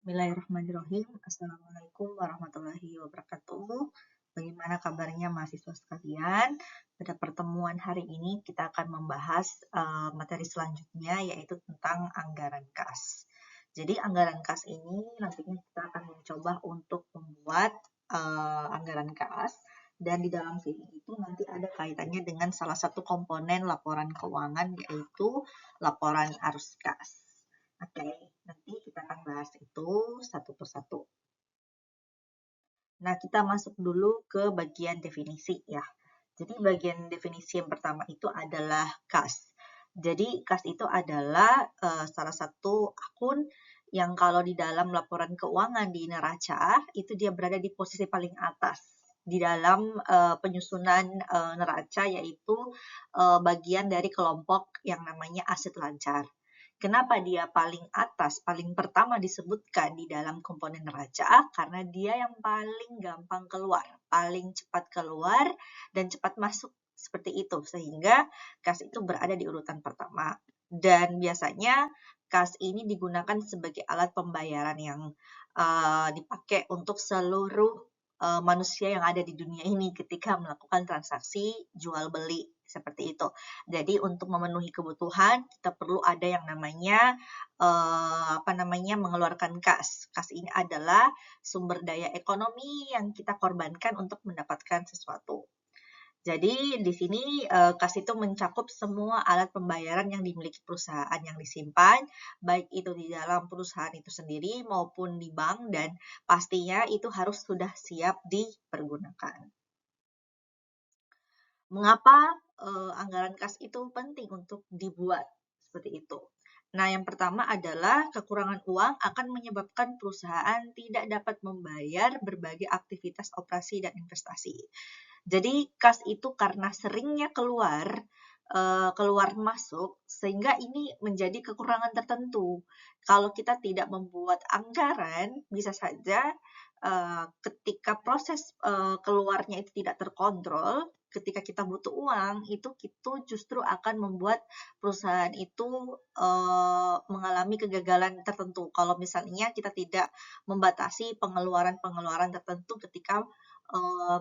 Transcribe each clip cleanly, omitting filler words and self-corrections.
Bismillahirrahmanirrahim. Assalamualaikum warahmatullahi wabarakatuh. Bagaimana kabarnya mahasiswa sekalian? Pada pertemuan hari ini kita akan membahas materi selanjutnya yaitu tentang anggaran kas. Jadi anggaran kas ini nantinya kita akan mencoba untuk membuat anggaran kas, dan di dalam sini itu nanti ada kaitannya dengan salah satu komponen laporan keuangan yaitu laporan arus kas. Oke, nanti kita akan bahas itu satu persatu. Nah, kita masuk dulu ke bagian definisi ya. Jadi bagian definisi yang pertama itu adalah kas. Jadi kas itu adalah salah satu akun yang kalau di dalam laporan keuangan di neraca itu dia berada di posisi paling atas di dalam penyusunan neraca, yaitu bagian dari kelompok yang namanya aset lancar. Kenapa dia paling atas, paling pertama disebutkan di dalam komponen neraca? Karena dia yang paling gampang keluar, paling cepat keluar, dan cepat masuk seperti itu. Sehingga kas itu berada di urutan pertama. Dan biasanya kas ini digunakan sebagai alat pembayaran yang dipakai untuk seluruh manusia yang ada di dunia ini ketika melakukan transaksi jual beli seperti itu. Jadi untuk memenuhi kebutuhan kita perlu ada yang namanya mengeluarkan kas. Kas ini adalah sumber daya ekonomi yang kita korbankan untuk mendapatkan sesuatu. Jadi di sini kas itu mencakup semua alat pembayaran yang dimiliki perusahaan yang disimpan, baik itu di dalam perusahaan itu sendiri maupun di bank, dan pastinya itu harus sudah siap dipergunakan. Mengapa anggaran kas itu penting untuk dibuat seperti itu? Nah, yang pertama adalah kekurangan uang akan menyebabkan perusahaan tidak dapat membayar berbagai aktivitas operasi dan investasi. Jadi kas itu karena seringnya keluar masuk, sehingga ini menjadi kekurangan tertentu. Kalau kita tidak membuat anggaran, bisa saja ketika proses keluarnya itu tidak terkontrol, ketika kita butuh uang, itu justru akan membuat perusahaan itu mengalami kegagalan tertentu. Kalau misalnya kita tidak membatasi pengeluaran-pengeluaran tertentu ketika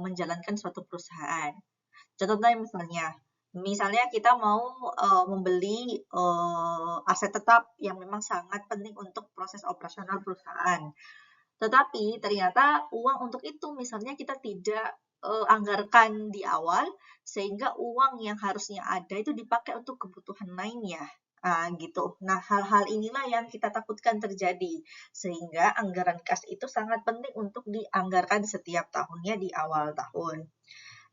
menjalankan suatu perusahaan. Contohnya misalnya kita mau membeli aset tetap yang memang sangat penting untuk proses operasional perusahaan. Tetapi ternyata uang untuk itu misalnya kita tidak anggarkan di awal, sehingga uang yang harusnya ada itu dipakai untuk kebutuhan lainnya. Gitu. Nah, hal-hal inilah yang kita takutkan terjadi, sehingga anggaran kas itu sangat penting untuk dianggarkan setiap tahunnya di awal tahun.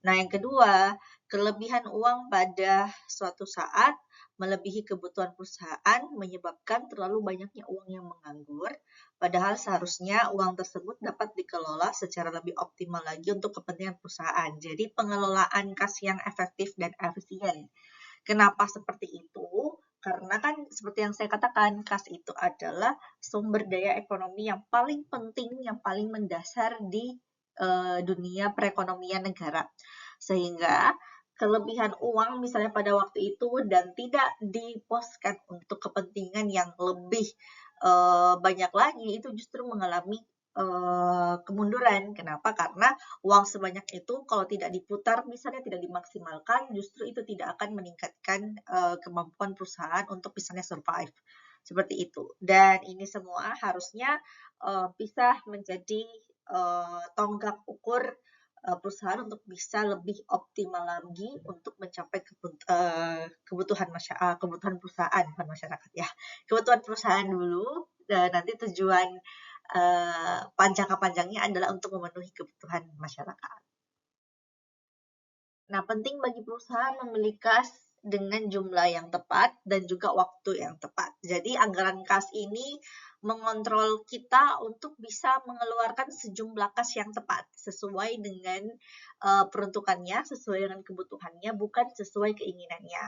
Nah, yang kedua, kelebihan uang pada suatu saat melebihi kebutuhan perusahaan menyebabkan terlalu banyaknya uang yang menganggur, padahal seharusnya uang tersebut dapat dikelola secara lebih optimal lagi untuk kepentingan perusahaan. Jadi pengelolaan kas yang efektif dan efisien. Kenapa seperti itu? Karena kan seperti yang saya katakan, kas itu adalah sumber daya ekonomi yang paling penting, yang paling mendasar di dunia perekonomian negara. Sehingga kelebihan uang misalnya pada waktu itu dan tidak diposkan untuk kepentingan yang lebih banyak lagi, itu justru mengalami kemunduran. Kenapa? Karena uang sebanyak itu kalau tidak diputar, misalnya tidak dimaksimalkan, justru itu tidak akan meningkatkan kemampuan perusahaan untuk misalnya survive. Seperti itu. Dan ini semua harusnya bisa menjadi tonggak ukur perusahaan untuk bisa lebih optimal lagi untuk mencapai kebutuhan perusahaan, bukan masyarakat ya. Kebutuhan perusahaan dulu, dan nanti tujuan jangka panjangnya adalah untuk memenuhi kebutuhan masyarakat. Nah, penting bagi perusahaan memiliki kas dengan jumlah yang tepat dan juga waktu yang tepat. Jadi anggaran kas ini mengontrol kita untuk bisa mengeluarkan sejumlah kas yang tepat sesuai dengan peruntukannya, sesuai dengan kebutuhannya, bukan sesuai keinginannya.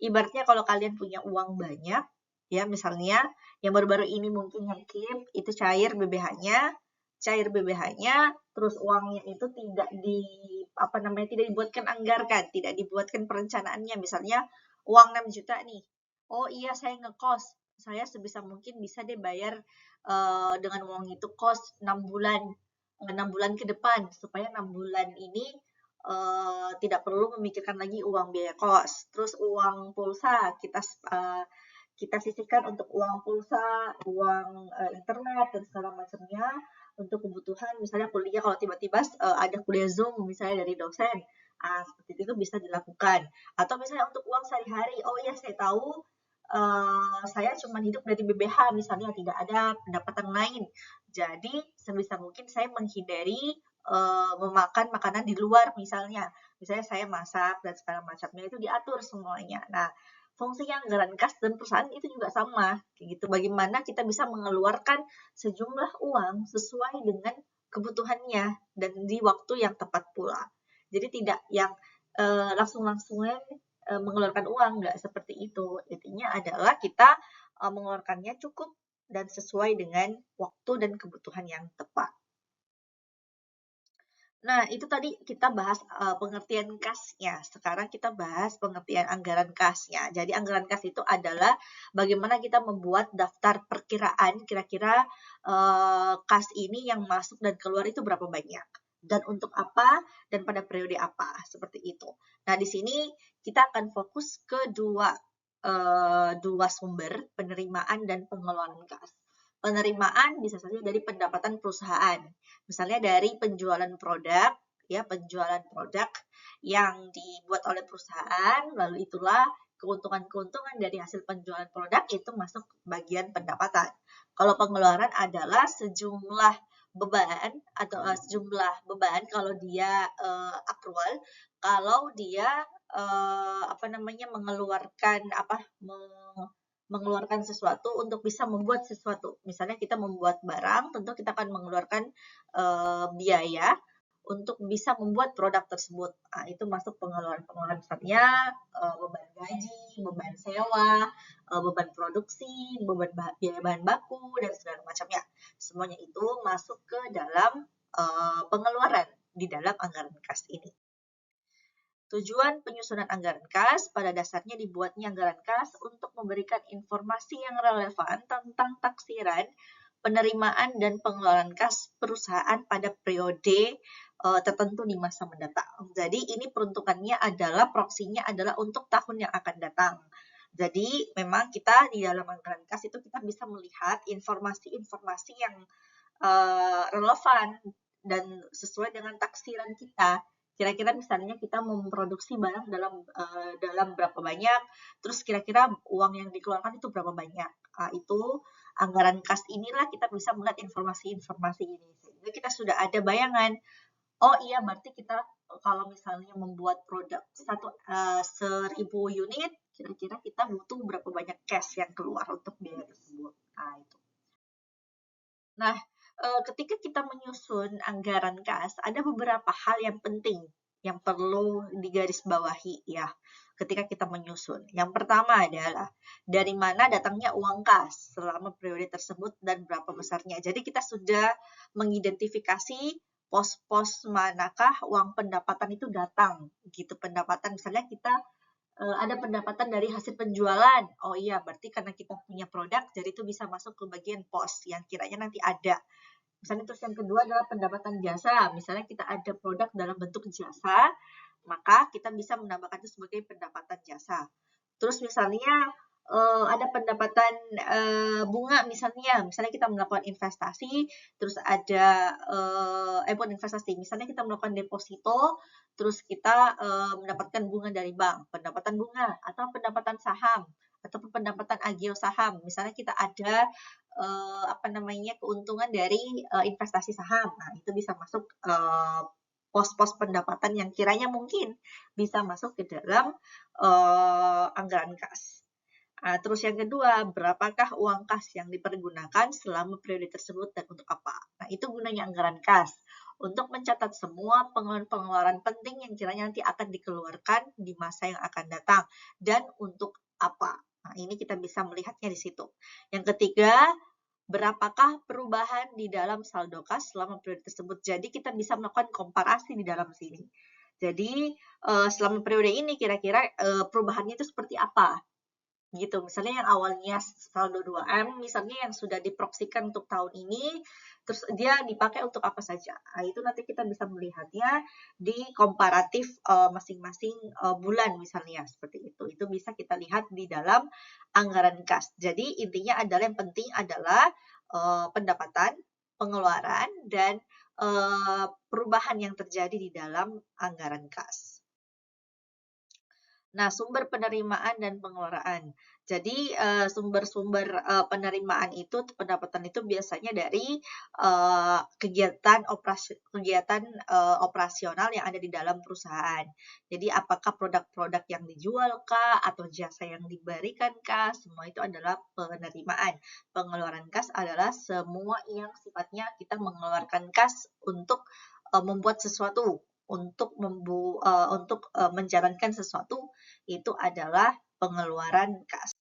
Ibaratnya kalau kalian punya uang banyak, ya misalnya yang baru-baru ini mungkin yang KIM itu cair BBH-nya, terus uangnya itu tidak dibuatkan anggarkan, tidak dibuatkan perencanaannya. Misalnya uang 6 juta nih. Oh iya, saya ngekos. Saya sebisa mungkin bisa deh bayar dengan uang itu kos 6 bulan ke depan, supaya 6 bulan ini tidak perlu memikirkan lagi uang biaya kos. Terus uang pulsa kita sisihkan untuk uang pulsa, uang internet dan segala macamnya untuk kebutuhan misalnya kuliah, kalau tiba-tiba ada kuliah Zoom misalnya dari dosen. Seperti itu bisa dilakukan. Atau misalnya untuk uang sehari-hari, oh ya saya tahu saya cuma hidup dari BBH misalnya, tidak ada pendapatan lain. Jadi sebisa mungkin saya menghindari memakan makanan di luar misalnya. Misalnya saya masak dan segala macamnya itu diatur semuanya. Nah, fungsinya anggaran kas dan perusahaan itu juga sama, kayak gitu. Bagaimana kita bisa mengeluarkan sejumlah uang sesuai dengan kebutuhannya dan di waktu yang tepat pula. Jadi tidak yang langsung-langsungnya mengeluarkan uang, nggak seperti itu. Intinya adalah kita mengeluarkannya cukup dan sesuai dengan waktu dan kebutuhan yang tepat. Nah, itu tadi kita bahas pengertian kasnya. Sekarang kita bahas pengertian anggaran kasnya. Jadi anggaran kas itu adalah bagaimana kita membuat daftar perkiraan kira-kira kas ini yang masuk dan keluar itu berapa banyak. Dan untuk apa, dan pada periode apa, seperti itu. Nah, di sini kita akan fokus ke dua sumber, penerimaan dan pengeluaran kas. Penerimaan bisa saja dari pendapatan perusahaan. Misalnya dari penjualan produk, ya penjualan produk yang dibuat oleh perusahaan, lalu itulah keuntungan-keuntungan dari hasil penjualan produk itu masuk bagian pendapatan. Kalau pengeluaran adalah sejumlah beban atau sejumlah beban kalau dia akrual, kalau dia mengeluarkan sesuatu untuk bisa membuat sesuatu. Misalnya kita membuat barang, tentu kita akan mengeluarkan biaya untuk bisa membuat produk tersebut. Nah, itu masuk pengeluaran-pengeluaran misalnya beban gaji, beban sewa, beban produksi, beban biaya bahan baku, dan segala macamnya. Semuanya itu masuk ke dalam pengeluaran di dalam anggaran kas ini. Tujuan penyusunan anggaran kas pada dasarnya dibuatnya anggaran kas untuk memberikan informasi yang relevan tentang taksiran, penerimaan, dan pengeluaran kas perusahaan pada periode tertentu di masa mendatang. Jadi ini peruntukannya adalah proksinya adalah untuk tahun yang akan datang. Jadi memang kita di dalam anggaran kas itu kita bisa melihat informasi-informasi yang relevan dan sesuai dengan taksiran kita. Kira-kira misalnya kita memproduksi barang dalam berapa banyak, terus kira-kira uang yang dikeluarkan itu berapa banyak. Itu anggaran kas inilah kita bisa melihat informasi-informasi ini. Sehingga kita sudah ada bayangan, oh iya berarti kita kalau misalnya membuat produk 1.000 unit, kira-kira kita butuh berapa banyak cash yang keluar untuk biaya tersebut. Nah, itu. Nah, ketika kita menyusun anggaran kas, ada beberapa hal yang penting yang perlu digarisbawahi ya ketika kita menyusun. Yang pertama adalah dari mana datangnya uang kas selama periode tersebut dan berapa besarnya. Jadi kita sudah mengidentifikasi pos-pos manakah uang pendapatan itu datang gitu. Pendapatan misalnya kita ada pendapatan dari hasil penjualan. Oh iya, berarti karena kita punya produk, jadi itu bisa masuk ke bagian pos yang kiranya nanti ada. Misalnya terus yang kedua adalah pendapatan jasa. Misalnya kita ada produk dalam bentuk jasa, maka kita bisa menambahkan itu sebagai pendapatan jasa. Terus misalnya ada pendapatan bunga misalnya kita melakukan investasi, terus ada bukan investasi, misalnya kita melakukan deposito, terus kita mendapatkan bunga dari bank, pendapatan bunga, atau pendapatan saham, ataupun pendapatan agio saham. Misalnya kita ada keuntungan dari investasi saham. Nah, itu bisa masuk pos-pos pendapatan yang kiranya mungkin bisa masuk ke dalam anggaran kas. Terus yang kedua, berapakah uang kas yang dipergunakan selama periode tersebut dan untuk apa? Nah, itu gunanya anggaran kas. Untuk mencatat semua pengeluaran penting yang kiranya nanti akan dikeluarkan di masa yang akan datang. Dan untuk apa? Nah, ini kita bisa melihatnya di situ. Yang ketiga, berapakah perubahan di dalam saldo kas selama periode tersebut. Jadi kita bisa melakukan komparasi di dalam sini. Jadi selama periode ini kira-kira perubahannya itu seperti apa? gitu. Misalnya yang awalnya saldo 2M, misalnya yang sudah diproksikan untuk tahun ini, terus dia dipakai untuk apa saja. Nah, itu nanti kita bisa melihatnya di komparatif masing-masing bulan misalnya, seperti itu. Itu bisa kita lihat di dalam anggaran kas. Jadi intinya adalah yang penting adalah pendapatan, pengeluaran, dan perubahan yang terjadi di dalam anggaran kas. Nah, sumber penerimaan dan pengeluaran. Jadi, sumber-sumber penerimaan itu, pendapatan itu biasanya dari kegiatan operasional yang ada di dalam perusahaan. Jadi, apakah produk-produk yang dijual kah, atau jasa yang diberikan kah, semua itu adalah penerimaan. Pengeluaran kas adalah semua yang sifatnya kita mengeluarkan kas untuk membuat sesuatu, untuk menjalankan sesuatu, itu adalah pengeluaran kas.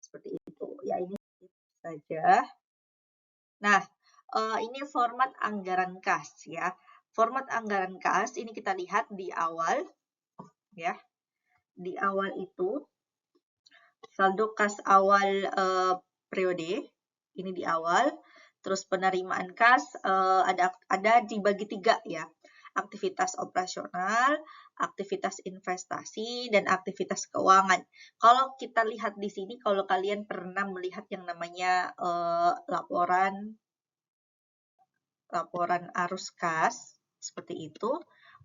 Seperti itu. Ya, ini saja. Nah, ini format anggaran kas ya. Format anggaran kas ini kita lihat di awal ya. Di awal itu saldo kas awal periode ini di awal. Terus penerimaan kas ada dibagi 3 ya. Aktivitas operasional, aktivitas investasi, dan aktivitas keuangan. Kalau kita lihat di sini, kalau kalian pernah melihat yang namanya laporan arus kas, seperti itu,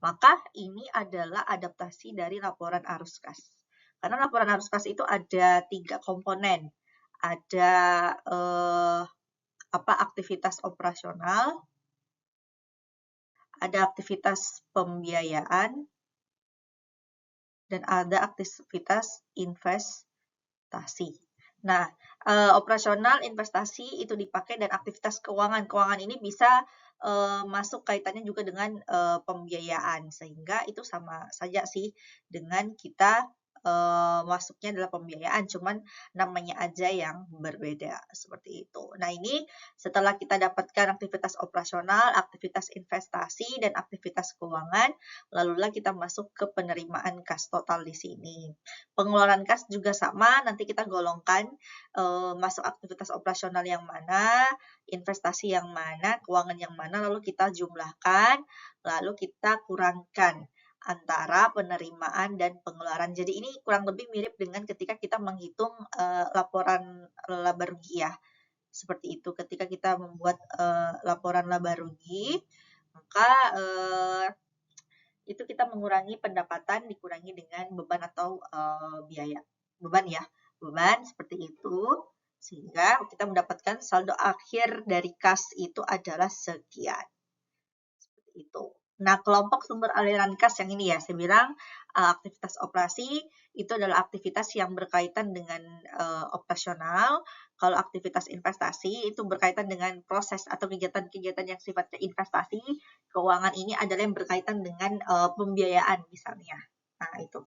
maka ini adalah adaptasi dari laporan arus kas. Karena laporan arus kas itu ada 3 komponen. Ada aktivitas operasional, ada aktivitas pembiayaan, dan ada aktivitas investasi. Nah, operasional, investasi itu dipakai, dan aktivitas keuangan. Keuangan ini bisa masuk kaitannya juga dengan pembiayaan, sehingga itu sama saja sih dengan kita masuknya adalah pembiayaan, cuman namanya aja yang berbeda, seperti itu. Nah, ini setelah kita dapatkan aktivitas operasional, aktivitas investasi, dan aktivitas keuangan, lalulah kita masuk ke penerimaan kas total di sini. Pengeluaran kas juga sama, nanti kita golongkan masuk aktivitas operasional yang mana, investasi yang mana, keuangan yang mana, lalu kita jumlahkan, lalu kita kurangkan antara penerimaan dan pengeluaran. Jadi ini kurang lebih mirip dengan ketika kita menghitung laporan laba rugi ya. Seperti itu, ketika kita membuat laporan laba rugi, maka itu kita mengurangi pendapatan dikurangi dengan beban atau biaya. Beban ya, beban seperti itu. Sehingga kita mendapatkan saldo akhir dari kas itu adalah sekian. Seperti itu. Nah, kelompok sumber aliran kas yang ini ya, saya bilang aktivitas operasi itu adalah aktivitas yang berkaitan dengan operasional. Kalau aktivitas investasi itu berkaitan dengan proses atau kegiatan-kegiatan yang sifatnya investasi. Keuangan ini adalah yang berkaitan dengan pembiayaan misalnya. Nah, itu.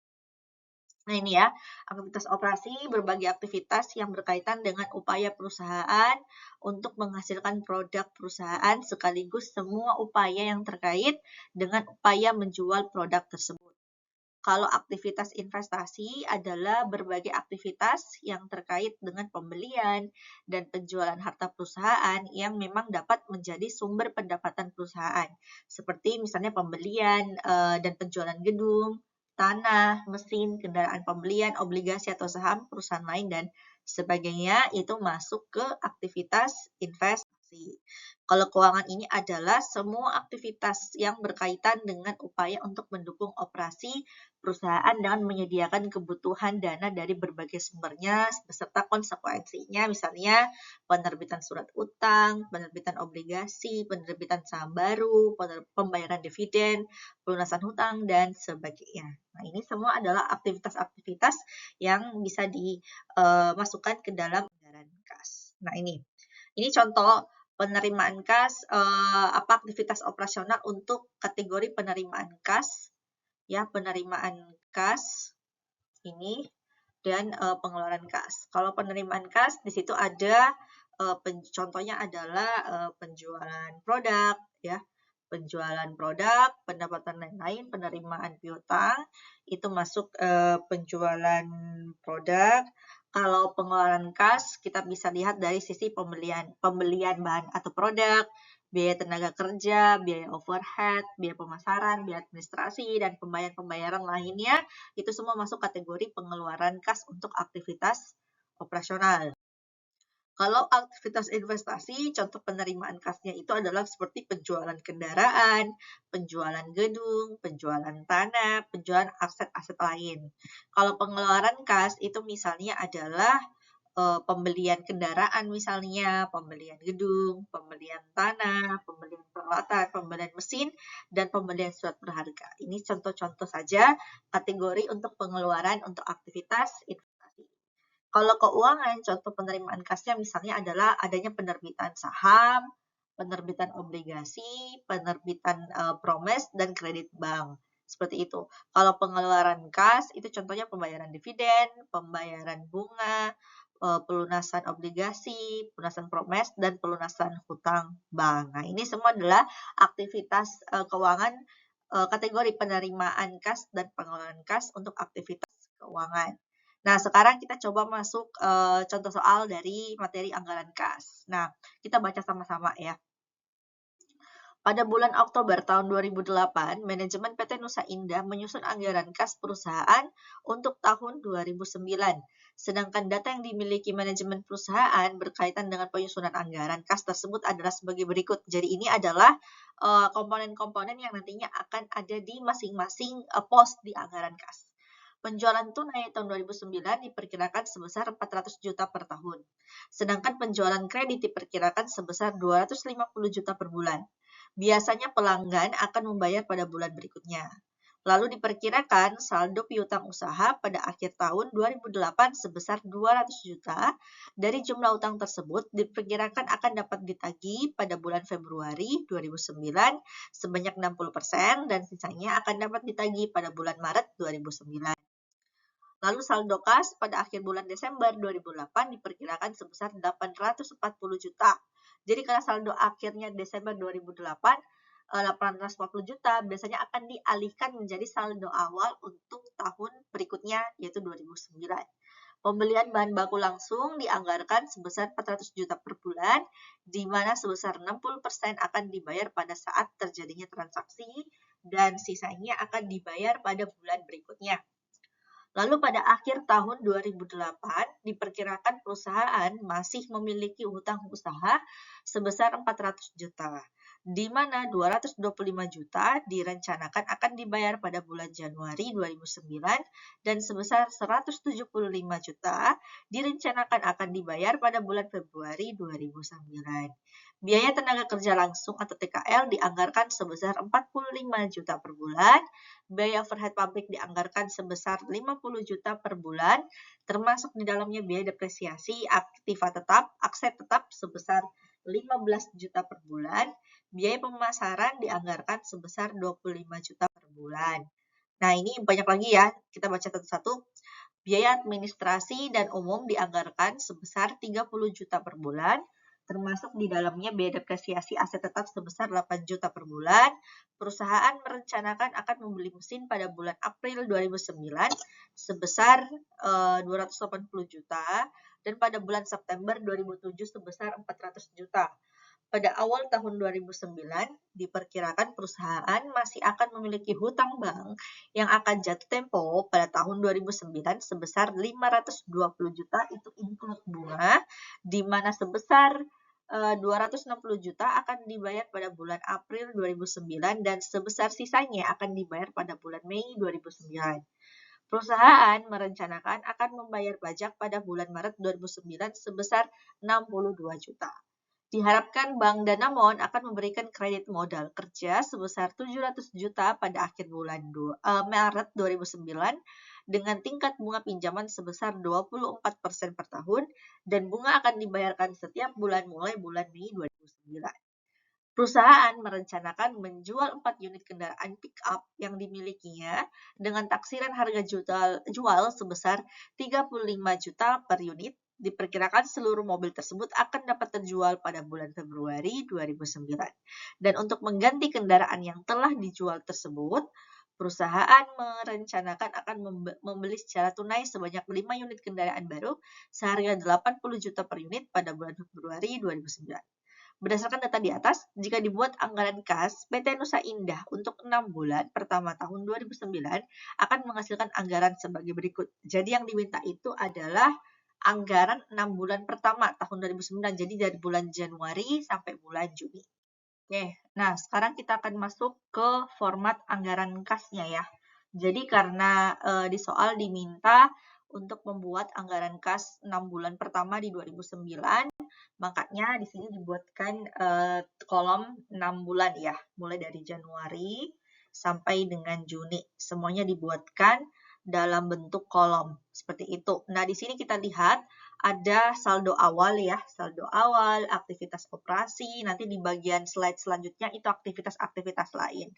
Nah, ini ya, aktivitas operasi, berbagai aktivitas yang berkaitan dengan upaya perusahaan untuk menghasilkan produk perusahaan sekaligus semua upaya yang terkait dengan upaya menjual produk tersebut. Kalau aktivitas investasi adalah berbagai aktivitas yang terkait dengan pembelian dan penjualan harta perusahaan yang memang dapat menjadi sumber pendapatan perusahaan. Seperti misalnya pembelian dan penjualan gedung, tanah, mesin, kendaraan pembelian, obligasi atau saham perusahaan lain, dan sebagainya, itu masuk ke aktivitas investasi. Kalau keuangan ini adalah semua aktivitas yang berkaitan dengan upaya untuk mendukung operasi perusahaan dengan menyediakan kebutuhan dana dari berbagai sumbernya beserta konsekuensinya, misalnya penerbitan surat utang, penerbitan obligasi, penerbitan saham baru, pembayaran dividen, pelunasan hutang, dan sebagainya. Nah, ini semua adalah aktivitas-aktivitas yang bisa dimasukkan ke dalam anggaran kas. Nah, ini contoh penerimaan kas, aktivitas operasional untuk kategori penerimaan kas, ya, penerimaan kas ini, dan pengeluaran kas. Kalau penerimaan kas, di situ ada contohnya adalah penjualan produk, ya, penjualan produk, pendapatan lain-lain, penerimaan piutang, itu masuk penjualan produk. Kalau pengeluaran kas, kita bisa lihat dari sisi pembelian bahan atau produk, biaya tenaga kerja, biaya overhead, biaya pemasaran, biaya administrasi, dan pembayaran lainnya, itu semua masuk kategori pengeluaran kas untuk aktivitas operasional. Kalau aktivitas investasi, contoh penerimaan kasnya itu adalah seperti penjualan kendaraan, penjualan gedung, penjualan tanah, penjualan aset-aset lain. Kalau pengeluaran kas itu misalnya adalah pembelian kendaraan misalnya, pembelian gedung, pembelian tanah, pembelian peralatan, pembelian mesin, dan pembelian surat berharga. Ini contoh-contoh saja kategori untuk pengeluaran untuk aktivitas investasi. Kalau keuangan, contoh penerimaan kasnya misalnya adalah adanya penerbitan saham, penerbitan obligasi, penerbitan promes, dan kredit bank. Seperti itu. Kalau pengeluaran kas, itu contohnya pembayaran dividen, pembayaran bunga, pelunasan obligasi, pelunasan promes, dan pelunasan hutang bank. Nah, ini semua adalah aktivitas keuangan kategori penerimaan kas dan pengeluaran kas untuk aktivitas keuangan. Nah, sekarang kita coba masuk contoh soal dari materi anggaran kas. Nah, kita baca sama-sama ya. Pada bulan Oktober tahun 2008, manajemen PT Nusa Indah menyusun anggaran kas perusahaan untuk tahun 2009. Sedangkan data yang dimiliki manajemen perusahaan berkaitan dengan penyusunan anggaran kas tersebut adalah sebagai berikut. Jadi ini adalah komponen-komponen yang nantinya akan ada di masing-masing pos di anggaran kas. Penjualan tunai tahun 2009 diperkirakan sebesar 400 juta per tahun. Sedangkan penjualan kredit diperkirakan sebesar 250 juta per bulan. Biasanya pelanggan akan membayar pada bulan berikutnya. Lalu diperkirakan saldo piutang usaha pada akhir tahun 2008 sebesar 200 juta. Dari jumlah utang tersebut diperkirakan akan dapat ditagih pada bulan Februari 2009 sebanyak 60% dan sisanya akan dapat ditagih pada bulan Maret 2009. Lalu saldo kas pada akhir bulan Desember 2008 diperkirakan sebesar 840 juta. Jadi karena saldo akhirnya Desember 2008 840 juta biasanya akan dialihkan menjadi saldo awal untuk tahun berikutnya yaitu 2009. Pembelian bahan baku langsung dianggarkan sebesar 400 juta per bulan, di mana sebesar 60% akan dibayar pada saat terjadinya transaksi dan sisanya akan dibayar pada bulan berikutnya. Lalu pada akhir tahun 2008, diperkirakan perusahaan masih memiliki hutang usaha sebesar 400 juta, di mana 225 juta direncanakan akan dibayar pada bulan Januari 2009 dan sebesar 175 juta direncanakan akan dibayar pada bulan Februari 2009. Biaya tenaga kerja langsung atau TKL dianggarkan sebesar 45 juta per bulan. Biaya overhead pabrik dianggarkan sebesar 50 juta per bulan, termasuk di dalamnya biaya depresiasi aktiva tetap, aset tetap sebesar 15 juta per bulan. Biaya pemasaran dianggarkan sebesar 25 juta per bulan. Nah, ini banyak lagi ya, kita baca satu-satu. Biaya administrasi dan umum dianggarkan sebesar 30 juta per bulan, termasuk di dalamnya biaya depresiasi aset tetap sebesar 8 juta per bulan. Perusahaan merencanakan akan membeli mesin pada bulan April 2009 sebesar 280 juta dan pada bulan September 2007 sebesar 400 juta. Pada awal tahun 2009, diperkirakan perusahaan masih akan memiliki hutang bank yang akan jatuh tempo pada tahun 2009 sebesar 520 juta, itu include bunga, di mana sebesar 260 juta akan dibayar pada bulan April 2009 dan sebesar sisanya akan dibayar pada bulan Mei 2009. Perusahaan merencanakan akan membayar pajak pada bulan Maret 2009 sebesar 62 juta. Diharapkan Bank Danamon akan memberikan kredit modal kerja sebesar 700 juta pada akhir bulan Maret 2009 dengan tingkat bunga pinjaman sebesar 24% per tahun dan bunga akan dibayarkan setiap bulan mulai bulan Mei 2009. Perusahaan merencanakan menjual 4 unit kendaraan pick-up yang dimilikinya dengan taksiran harga jual sebesar 35 juta per unit Diperkirakan seluruh mobil tersebut akan dapat terjual pada bulan Februari 2009. Dan untuk mengganti kendaraan yang telah dijual tersebut, perusahaan merencanakan akan membeli secara tunai sebanyak 5 unit kendaraan baru seharga 80 juta per unit pada bulan Februari 2009. Berdasarkan data di atas, jika dibuat anggaran kas, PT Nusa Indah untuk 6 bulan pertama tahun 2009 akan menghasilkan anggaran sebagai berikut. Jadi yang diminta itu adalah anggaran 6 bulan pertama tahun 2009, jadi dari bulan Januari sampai bulan Juni. Oke, nah sekarang kita akan masuk ke format anggaran kasnya ya. Jadi karena di soal diminta untuk membuat anggaran kas 6 bulan pertama di 2009, makanya di sini dibuatkan kolom 6 bulan ya, mulai dari Januari sampai dengan Juni. Semuanya dibuatkan dalam bentuk kolom seperti itu. Nah, di sini kita lihat ada saldo awal ya, saldo awal, aktivitas operasi, nanti di bagian slide selanjutnya itu aktivitas-aktivitas lain.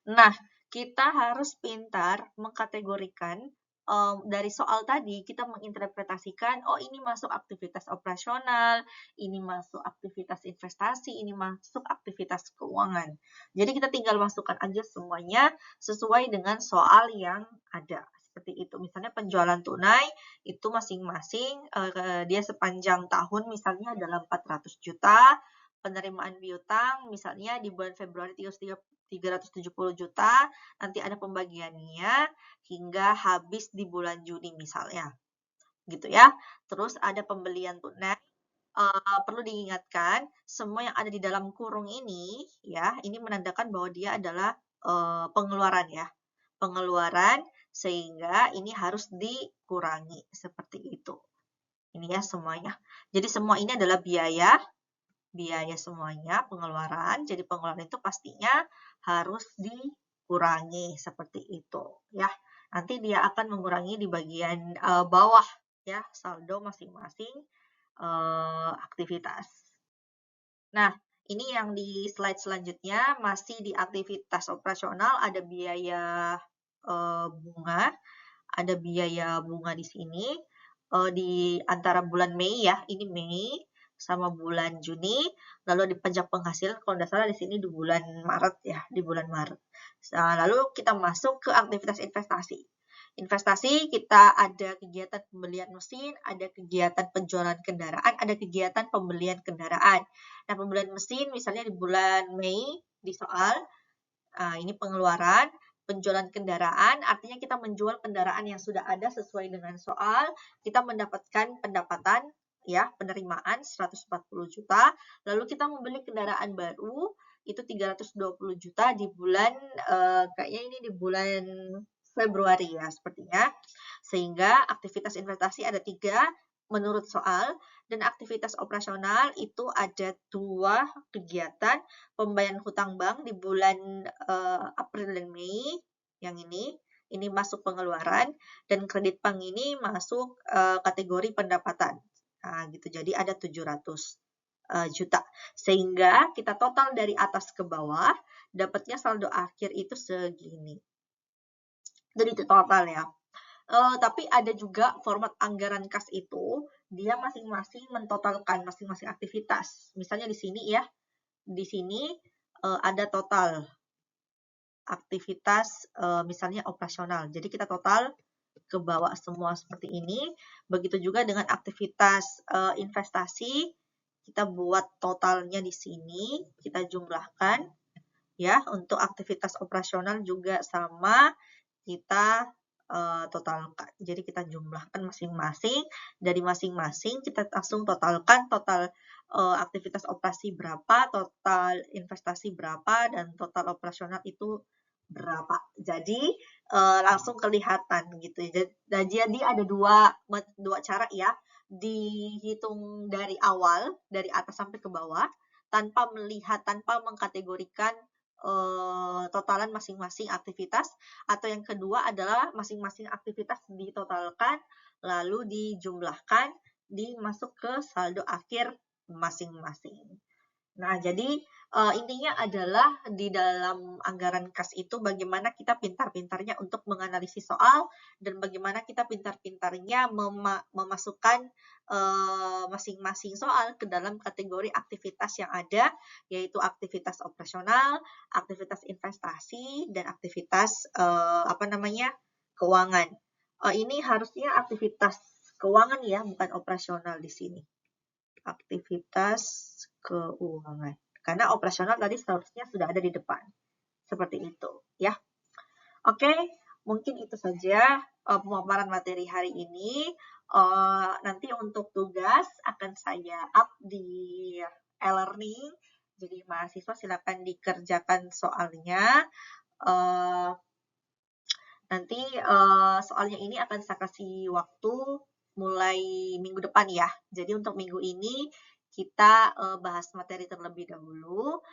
Nah, kita harus pintar mengkategorikan dari soal tadi kita menginterpretasikan, oh ini masuk aktivitas operasional, ini masuk aktivitas investasi, ini masuk aktivitas keuangan. Jadi kita tinggal masukkan aja semuanya sesuai dengan soal yang ada. Seperti itu. Misalnya penjualan tunai itu masing-masing dia sepanjang tahun misalnya adalah 400 juta, penerimaan piutang misalnya di bulan Februari 370 juta, nanti ada pembagiannya hingga habis di bulan Juni misalnya. Gitu ya. Terus ada pembelian tunai. Perlu diingatkan, semua yang ada di dalam kurung ini ya, ini menandakan bahwa dia adalah pengeluaran ya. Pengeluaran sehingga ini harus dikurangi seperti itu. Ini ya semuanya. Jadi semua ini adalah biaya semuanya, pengeluaran. Jadi pengeluaran itu pastinya harus dikurangi seperti itu ya. Nanti dia akan mengurangi di bagian bawah ya, saldo masing-masing aktivitas. Nah, ini yang di slide selanjutnya masih di aktivitas operasional, ada biaya bunga, ada biaya bunga di sini di antara bulan Mei ya, ini Mei sama bulan Juni, lalu di pajak penghasil, kalau tidak salah di sini di bulan Maret ya, di bulan Maret. Nah, lalu kita masuk ke aktivitas investasi. Investasi kita ada kegiatan pembelian mesin, ada kegiatan penjualan kendaraan, ada kegiatan pembelian kendaraan. Nah, pembelian mesin misalnya di bulan Mei di soal, ini pengeluaran. Penjualan kendaraan artinya kita menjual kendaraan yang sudah ada sesuai dengan soal, kita mendapatkan pendapatan ya, penerimaan 140 juta, lalu kita membeli kendaraan baru itu 320 juta di bulan kayaknya ini di bulan Februari ya sepertinya. Sehingga aktivitas investasi ada 3 menurut soal, dan aktivitas operasional itu ada 2 kegiatan, pembayaran hutang bank di bulan April dan Mei, yang ini masuk pengeluaran, dan kredit bank ini masuk kategori pendapatan. Nah, gitu. Jadi ada 700 juta. Sehingga kita total dari atas ke bawah, dapatnya saldo akhir itu segini. Jadi itu total ya. Tapi ada juga format anggaran kas itu, dia masing-masing mentotalkan masing-masing aktivitas. Misalnya di sini ya, di sini ada total aktivitas misalnya operasional. Jadi kita total ke bawah semua seperti ini. Begitu juga dengan aktivitas investasi, kita buat totalnya di sini, kita jumlahkan ya. Untuk aktivitas operasional juga sama, kita totalkan. Jadi kita jumlahkan masing-masing, dari masing-masing kita langsung totalkan total aktivitas operasi berapa, total investasi berapa, dan total operasional itu berapa. Jadi langsung kelihatan gitu. Jadi ada dua cara ya, dihitung dari awal, dari atas sampai ke bawah, tanpa mengkategorikan totalan masing-masing aktivitas, atau yang kedua adalah masing-masing aktivitas ditotalkan lalu dijumlahkan dimasuk ke saldo akhir masing-masing. Nah, jadi Intinya adalah di dalam anggaran kas itu bagaimana kita pintar-pintarnya untuk menganalisis soal dan bagaimana kita pintar-pintarnya memasukkan masing-masing soal ke dalam kategori aktivitas yang ada, yaitu aktivitas operasional, aktivitas investasi, dan aktivitas keuangan. Ini harusnya aktivitas keuangan ya, bukan operasional di sini. Aktivitas keuangan. Karena operasional tadi seharusnya sudah ada di depan. Seperti itu, ya. Oke, mungkin itu saja pemaparan materi hari ini. Nanti untuk tugas akan saya up di e-learning. Jadi mahasiswa silakan dikerjakan soalnya. Nanti soalnya ini akan saya kasih waktu mulai minggu depan ya. Jadi untuk minggu ini kita bahas materi terlebih dahulu.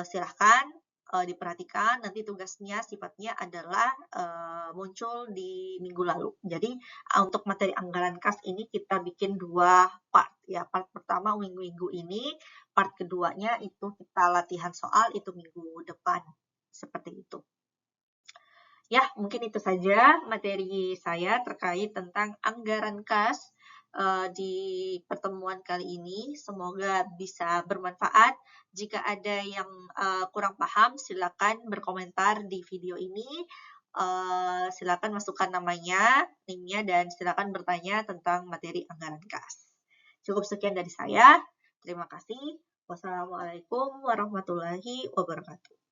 Silahkan diperhatikan, nanti tugasnya sifatnya adalah muncul di minggu lalu. Jadi untuk materi anggaran kas ini kita bikin 2 part ya. Part pertama minggu ini, part keduanya itu kita latihan soal itu minggu depan. Seperti itu. Ya, mungkin itu saja materi saya terkait tentang anggaran kas di pertemuan kali ini. Semoga bisa bermanfaat. Jika ada yang kurang paham, silakan berkomentar di video ini. Silakan masukkan namanya, linknya, dan silakan bertanya tentang materi anggaran kas. Cukup sekian dari saya. Terima kasih. Wassalamualaikum warahmatullahi wabarakatuh.